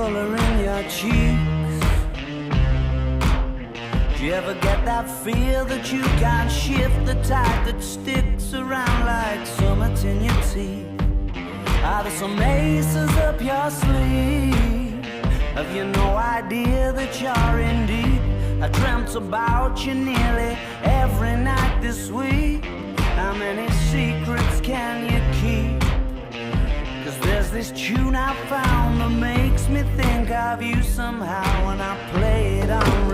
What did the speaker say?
color in your cheeks? Do you ever get that feel that you can't shift, the tide that sticks around like summits in your teeth? Are there some aces up your sleeve? Have you no idea that you're in deep? I dreamt about you nearly every night this week. How many secrets can you keep? 'Cause there's this tune I found that makes me think of you somehow when I play it on